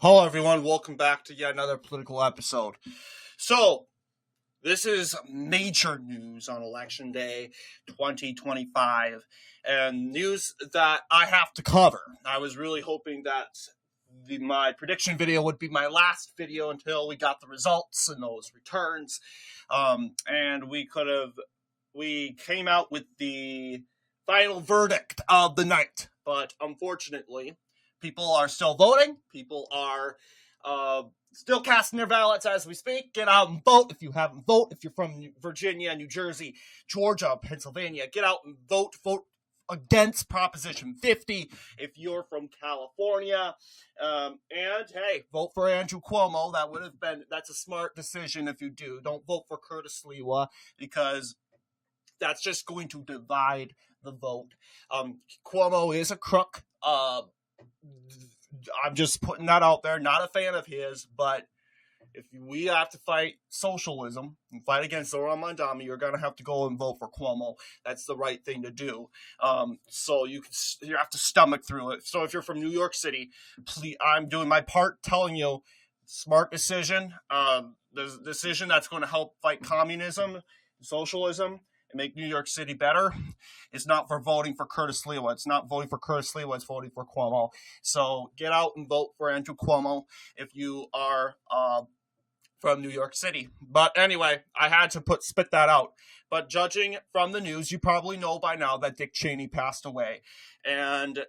Hello, everyone. Welcome back to yet another political episode. So, this is major news on Election Day 2025, and news that I have to cover. I was really hoping that my prediction video would be my last video until we got the results and those returns, and we came out with the final verdict of the night. But unfortunately, people are still voting. People are still casting their ballots as we speak. Get out and vote if you haven't voted. If you're from Virginia, New Jersey, Georgia, Pennsylvania, get out and vote. Vote against Proposition 50 if you're from California. And hey, vote for Andrew Cuomo. That's a smart decision if you do. Don't vote for Curtis Lewa because that's just going to divide the vote. Cuomo is a crook. I'm just putting that out there. Not a fan of his, but if we have to fight socialism and fight against Zoran Mondami, you're going to have to go and vote for Cuomo. That's the right thing to do. So you have to stomach through it. So if you're from New York City, please, I'm doing my part telling you, smart decision. The decision that's going to help fight communism, socialism, and make New York City better. It's not for voting for Curtis Lewa. It's not voting for Curtis Lewa. It's voting for Cuomo. So get out and vote for Andrew Cuomo if you are from New York City. But anyway, I had to spit that out. But judging from the news, you probably know by now that Dick Cheney passed away. And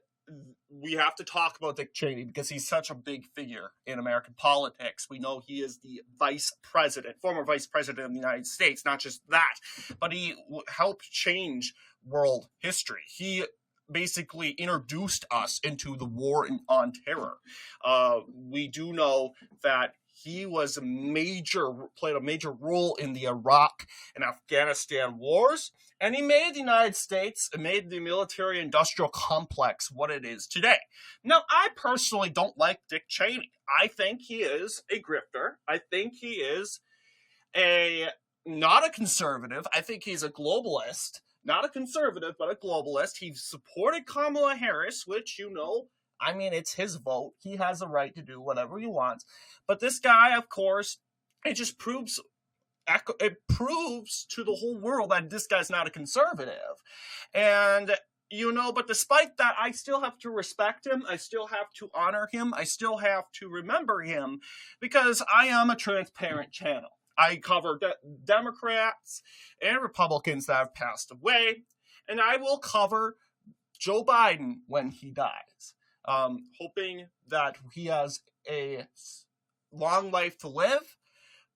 we have to talk about Dick Cheney because he's such a big figure in American politics. We know he is the former vice president of the United States. Not just that, but he helped change world history. He basically introduced us into the war on terror. We do know that he played a major role in the Iraq and Afghanistan wars, and he made the United States and made the military-industrial complex what it is today. Now, I personally don't like Dick Cheney. I think he is a grifter. I think he is not a conservative. I think he's a globalist. Not a conservative, but a globalist. He supported Kamala Harris, which, it's his vote. He has a right to do whatever he wants. But this guy, of course, it proves to the whole world that this guy's not a conservative. And, but despite that, I still have to respect him. I still have to honor him. I still have to remember him because I am a transparent channel. I cover Democrats and Republicans that have passed away, and I will cover Joe Biden when he dies. Hoping that he has a long life to live.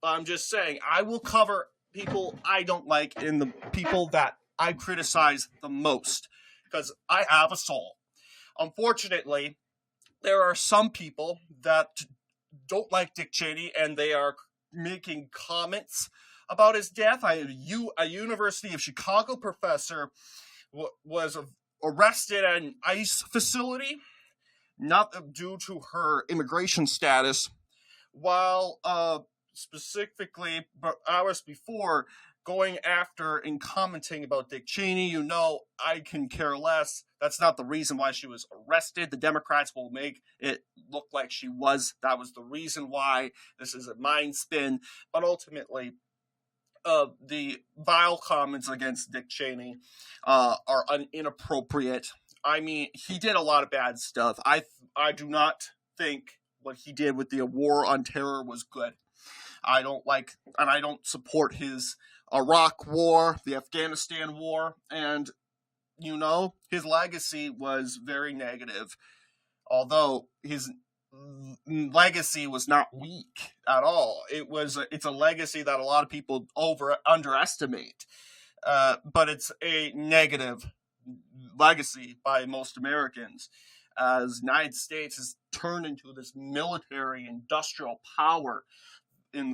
I'm just saying, I will cover people I don't like and the people that I criticize the most because I have a soul. Unfortunately, there are some people that don't like Dick Cheney and they are making comments about his death. A University of Chicago professor was arrested at an ICE facility, not due to her immigration status, while specifically hours before going after and commenting about Dick Cheney. I can care less. That's not the reason why she was arrested. The Democrats will make it look like she was. That was the reason why. This is a mind spin. But ultimately, the vile comments against Dick Cheney are inappropriate. He did a lot of bad stuff. I do not think what he did with the war on terror was good. I don't support his Iraq war, the Afghanistan war, and, his legacy was very negative. Although his legacy was not weak at all. It's a legacy that a lot of people underestimate. But it's a negative legacy by most Americans, as the United States has turned into this military industrial power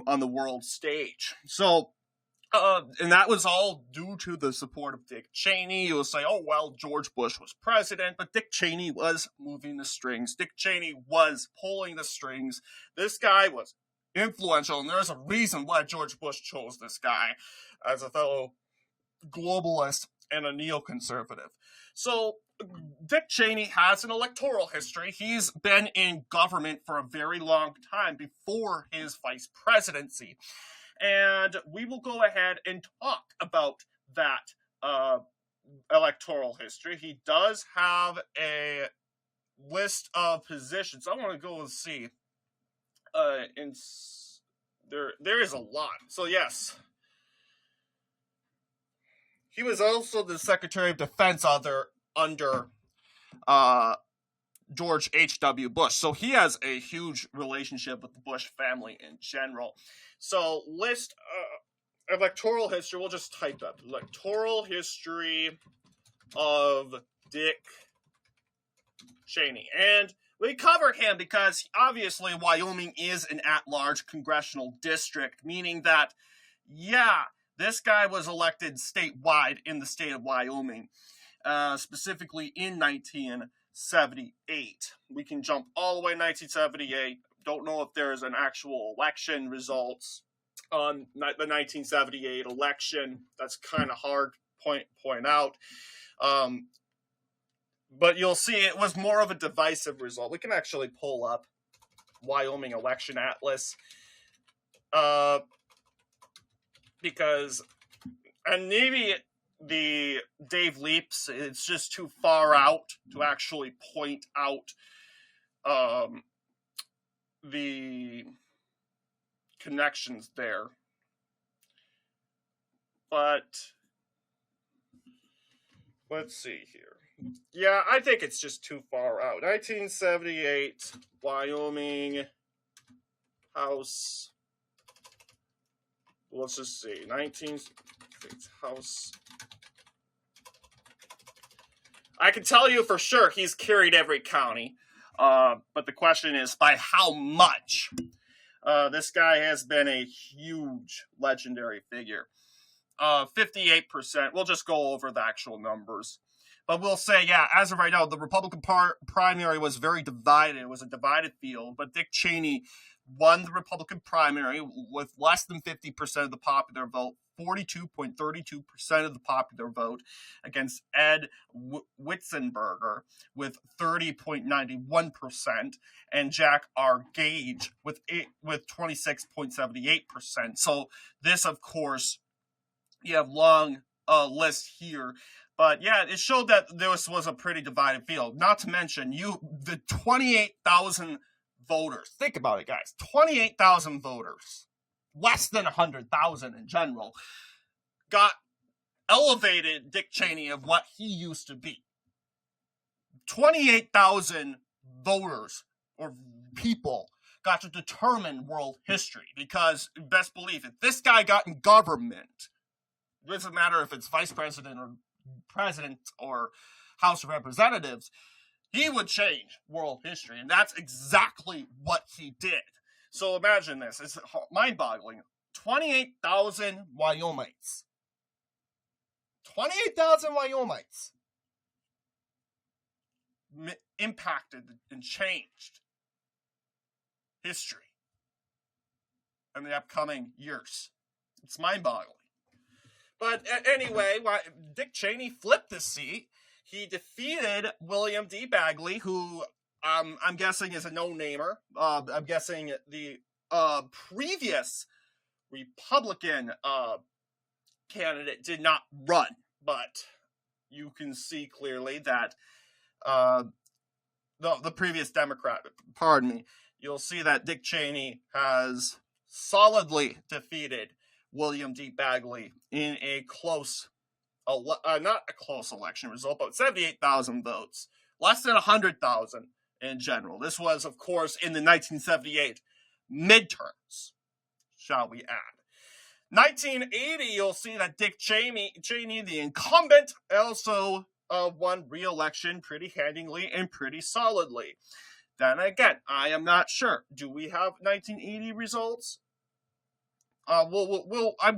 on the world stage. So, and that was all due to the support of Dick Cheney. You'll say, oh, well, George Bush was president, but Dick Cheney was moving the strings. Dick Cheney was pulling the strings. This guy was influential, and there's a reason why George Bush chose this guy as a fellow globalist and a neoconservative. So Dick Cheney has an electoral history. He's been in government for a very long time before his vice presidency. And we will go ahead and talk about that electoral history. He does have a list of positions. I want to go and see. There is a lot. So yes, he was also the Secretary of Defense under George H.W. Bush. So he has a huge relationship with the Bush family in general. So list electoral history. We'll just type that. Electoral history of Dick Cheney. And we covered him because obviously Wyoming is an at-large congressional district, meaning that, yeah, this guy was elected statewide in the state of Wyoming, specifically in 1978. We can jump all the way to 1978. Don't know if there's an actual election results on the 1978 election. That's kind of hard to point out. But you'll see it was more of a divisive result. We can actually pull up Wyoming election atlas. Because, and maybe the Dave Leaps, it's just too far out to actually point out the connections there. But let's see here. Yeah, I think it's just too far out. 1978, Wyoming House. Let's just see. 19 House. I can tell you for sure he's carried every county. But the question is, by how much? This guy has been a huge legendary figure. 58%. We'll just go over the actual numbers. But we'll say, yeah, as of right now, the Republican primary was very divided. It was a divided field. But Dick Cheney won the Republican primary with less than 50% of the popular vote, 42.32% of the popular vote, against Ed Witzenberger with 30.91%, and Jack R. Gage with 26.78%. So this, of course, you have long list here. But yeah, it showed that this was a pretty divided field. Not to mention, the 28,000 voters. Think about it, guys. 28,000 voters, less than 100,000 in general, got elevated Dick Cheney of what he used to be. 28,000 voters or people got to determine world history because, best believe it, this guy got in government. It doesn't matter if it's vice president or House of Representatives, he would change world history, and that's exactly what he did. So imagine this. It's mind-boggling. 28,000 Wyomites. 28,000 Wyomites impacted and changed history in the upcoming years. It's mind-boggling. But anyway, Dick Cheney flipped the seat. He defeated William D. Bagley, who I'm guessing is a no-namer. I'm guessing the previous Republican candidate did not run. But you can see clearly that the previous Democrat, you'll see that Dick Cheney has solidly defeated William D. Bagley in a close, not a close election result, but 78,000 votes, less than 100,000 in general. This was, of course, in the 1978 midterms, shall we add. 1980, you'll see that Dick Cheney, the incumbent, also won re-election pretty handily and pretty solidly. Then again, I am not sure. Do we have 1980 results? I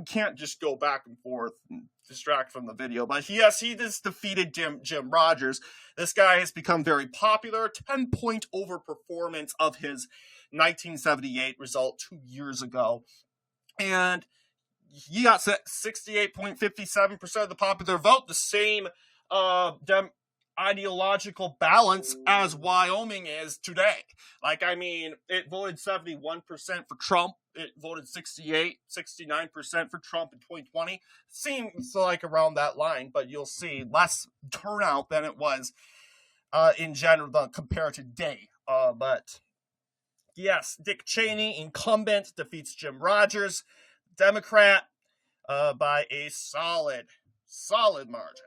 can't just go back and forth and distract from the video, but he just defeated Jim Rogers. This guy has become very popular, 10-point overperformance of his 1978 result 2 years ago. And he got 68.57% of the popular vote, the same ideological balance as Wyoming is today. Like, I mean, it voted 71% for Trump. It voted 69% for Trump in 2020. Seems like around that line, but you'll see less turnout than it was in general compared to today. But yes, Dick Cheney, incumbent, defeats Jim Rogers, Democrat, by a solid margin.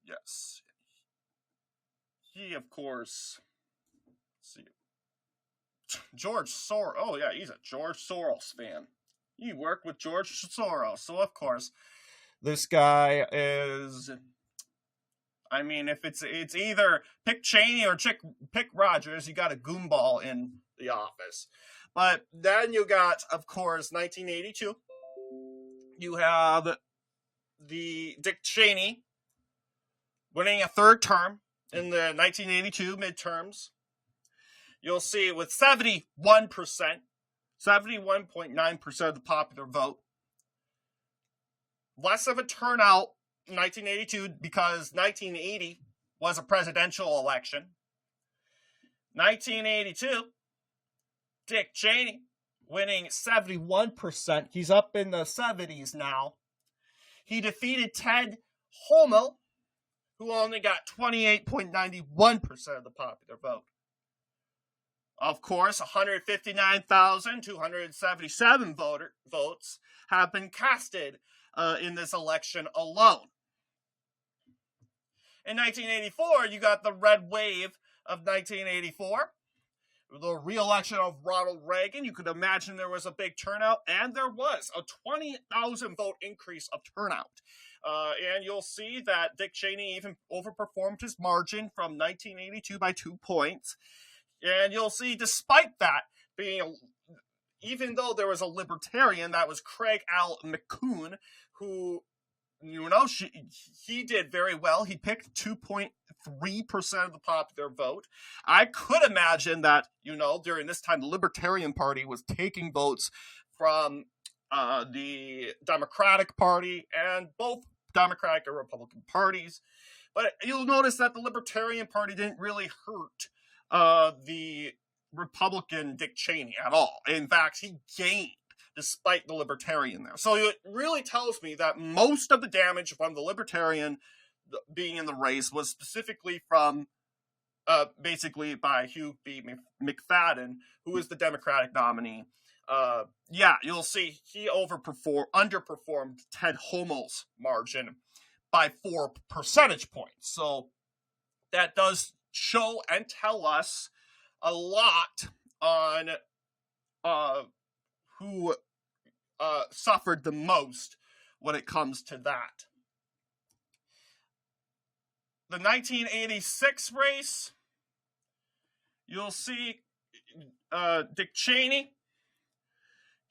Yes. He, of course, let's see. George Soros. Oh, yeah, he's a George Soros fan. He worked with George Soros. So, of course, this guy is... I mean, if it's either pick Cheney or pick Rogers, you got a goomball in the office. But then you got, of course, 1982. You have the Dick Cheney winning a third term in the 1982 midterms. You'll see with 71.9% of the popular vote. Less of a turnout in 1982 because 1980 was a presidential election. 1982, Dick Cheney winning 71%. He's up in the 70s now. He defeated Ted Hommel, who only got 28.91% of the popular vote. Of course, 159,277 votes have been casted in this election alone. In 1984, you got the red wave of 1984. The re-election of Ronald Reagan. You could imagine there was a big turnout, and there was a 20,000 vote increase of turnout. And you'll see that Dick Cheney even overperformed his margin from 1982 by 2 points. And you'll see, despite that, even though there was a libertarian, that was Craig Al McCune, who, he did very well. He picked 2.3% of the popular vote. I could imagine that, during this time, the Libertarian Party was taking votes from the Democratic Party and both Democratic and Republican parties. But you'll notice that the Libertarian Party didn't really hurt the Republican Dick Cheney at all. In fact, he gained despite the Libertarian there. So it really tells me that most of the damage from the Libertarian being in the race was specifically from basically by Hugh B. McFadden, who is the Democratic nominee. You'll see he underperformed Ted Hommel's margin by 4 percentage points. So that does show and tell us a lot on who suffered the most when it comes to that. The 1986 race, you'll see Dick Cheney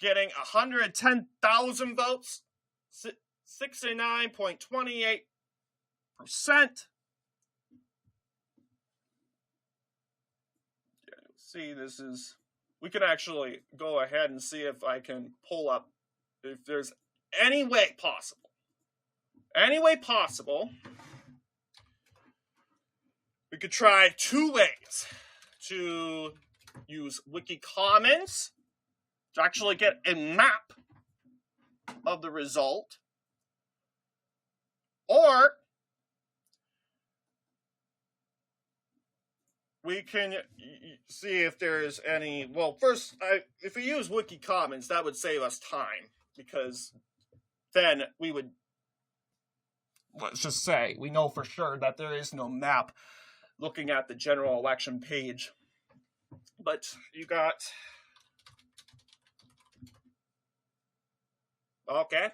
getting 110,000 votes, 69.28%. See, we can actually go ahead and see if I can pull up, if there's any way possible, we could try 2 ways to use Wiki Commons to actually get a map of the result, or we can see if there's any... Well, first, if we use Wiki Commons, that would save us time, because then we would... Let's just say, we know for sure that there is no map looking at the general election page. But you got... Okay.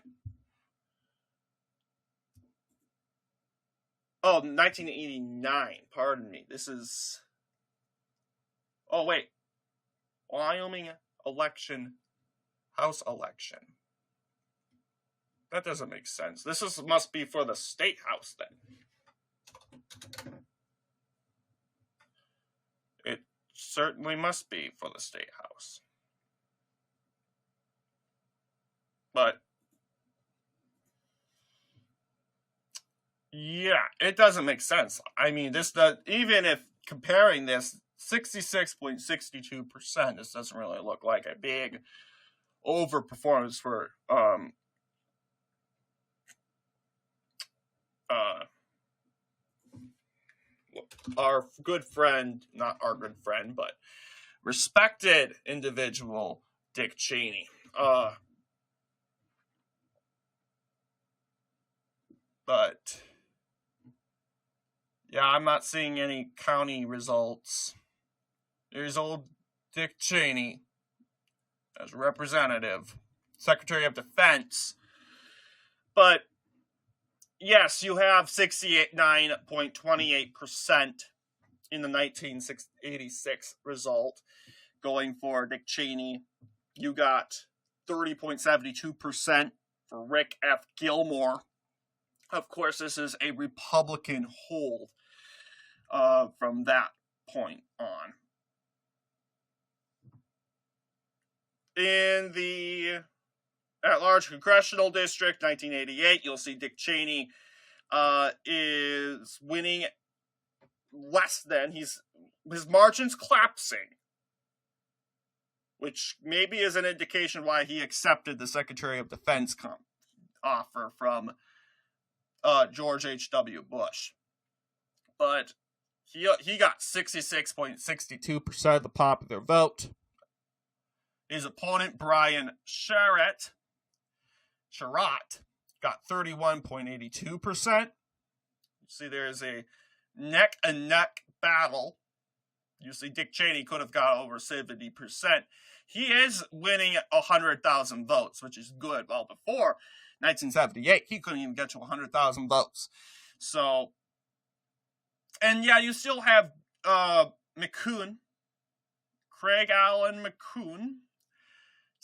Oh, 1989. Pardon me. This is... Oh, wait. Wyoming election. House election. That doesn't make sense. Must be for the state house, then. It certainly must be for the state house. But Yeah, it doesn't make sense. I mean, even if comparing this 66.62%, this doesn't really look like a big overperformance for uh our good friend, not our good friend, but respected individual Dick Cheney. But yeah, I'm not seeing any county results. There's old Dick Cheney as representative, Secretary of Defense. But yes, you have 69.28% in the 1986 result going for Dick Cheney. You got 30.72% for Rick F. Gilmore. Of course, this is a Republican hold from that point on. In the at-large congressional district, 1988, you'll see Dick Cheney is winning less than his margin's collapsing, which maybe is an indication why he accepted the Secretary of Defense offer from George H.W. Bush. But he got 66.62% of the popular vote. His opponent, Brian Sherratt, got 31.82%. You see there's a neck-and-neck battle. You see Dick Cheney could have got over 70%. He is winning 100,000 votes, which is good. Well, before 1978, he couldn't even get to 100,000 votes. So, and yeah, you still have McCoon, Craig Allen McCoon,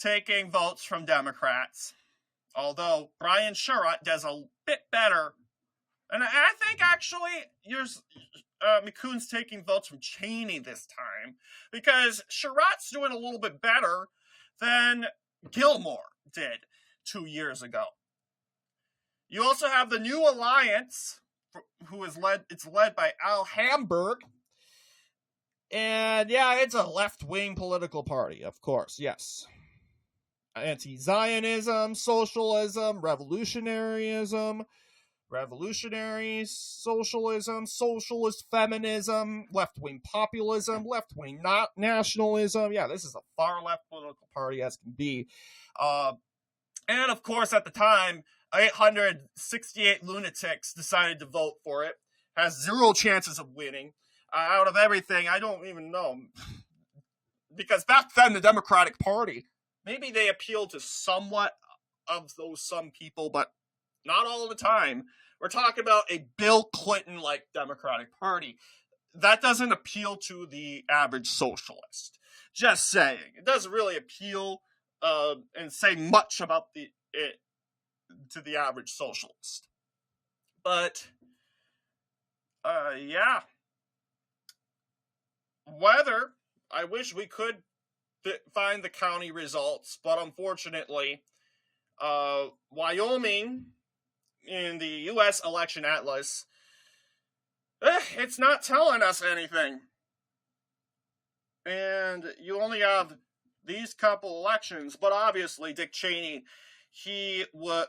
taking votes from Democrats. Although Brian Sherratt does a bit better. And I think actually McCoon's taking votes from Cheney this time, because Sherratt's doing a little bit better than Gilmore did 2 years ago. You also have the New Alliance, it's led by Al Hamburg. And yeah, it's a left-wing political party, of course, yes. Anti-Zionism, socialism, revolutionaryism, revolutionary socialism, socialist feminism, left-wing populism, left-wing nationalism. Yeah, this is a far-left political party as can be. And of course, at the time, 868 lunatics decided to vote for it. Has zero chances of winning. Out of everything, I don't even know. Because back then, the Democratic Party, maybe they appealed to somewhat of those some people, but not all the time. We're talking about a Bill Clinton-like Democratic Party. That doesn't appeal to the average socialist. Just saying. It doesn't really appeal and say much about it to the average socialist. But, yeah. Whether, I wish we could find the county results, but unfortunately, Wyoming, in the U.S. Election Atlas, it's not telling us anything. And you only have these couple elections, but obviously Dick Cheney, he would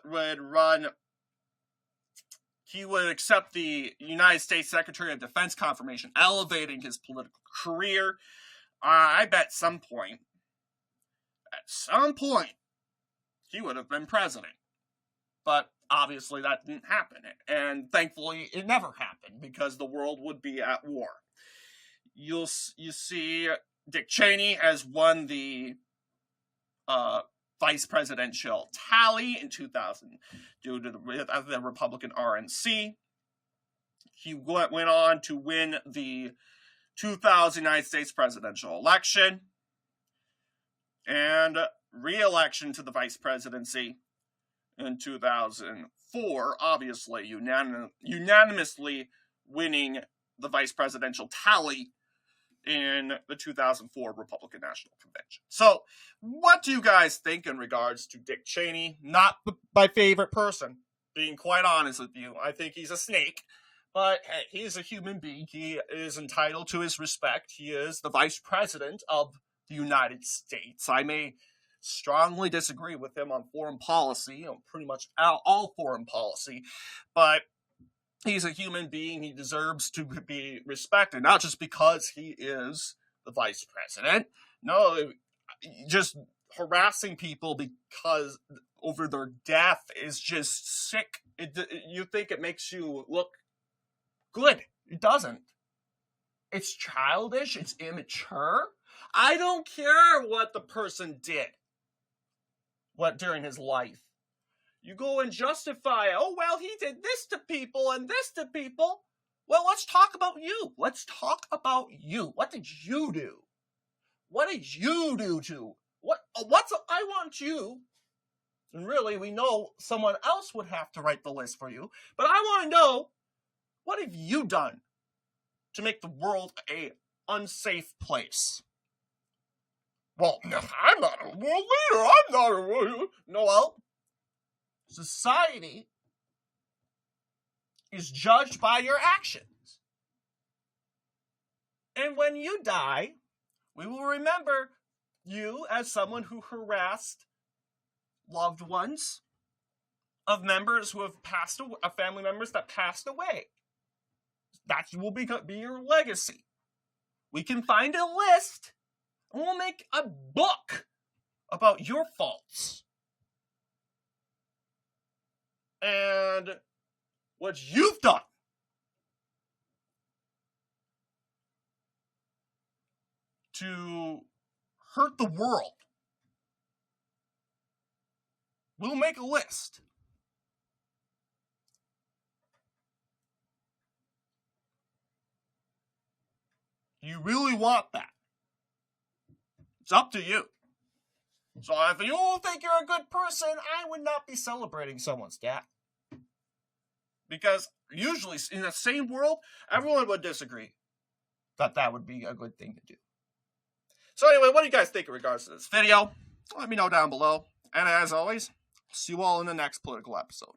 accept the United States Secretary of Defense confirmation, elevating his political career. I bet at some point, he would have been president. But obviously that didn't happen. And thankfully it never happened, because the world would be at war. You see Dick Cheney has won the vice presidential tally in 2000 due to the Republican RNC. He went on to win the 2000 United States presidential election and re-election to the vice presidency in 2004, obviously unanimously winning the vice presidential tally in the 2004 Republican National Convention. So, what do you guys think in regards to Dick Cheney? Not my favorite person. being quite honest with you. I think he's a snake. But hey, he's a human being. He is entitled to his respect. He is the Vice President of the United States. I may strongly disagree with him on foreign policy, pretty much all foreign policy, but he's a human being. He deserves to be respected, not just because he is the Vice President. No, just harassing people because over their death is just sick. You think it makes you look good. It doesn't. It's childish. It's immature. I don't care what the person did during his life. You go and justify, oh, well, he did this to people and this to people. Well, let's talk about you. Let's talk about you. What did you do? What did you do to? I want you. And really, we know someone else would have to write the list for you. But I want to know, what have you done to make the world a unsafe place? Well, I'm not a world leader. I'm not a world leader. No, well, society is judged by your actions. And when you die, we will remember you as someone who harassed loved ones of members who have passed away, of family members that passed away. That will be your legacy. We can find a list and we'll make a book about your faults and what you've done to hurt the world. We'll make a list. You really want that? It's up to you. So if you don't think you're a good person, I would not be celebrating someone's death. Because usually in the same world, everyone would disagree that would be a good thing to do. So anyway, what do you guys think in regards to this video? Let me know down below. And as always, see you all in the next political episode.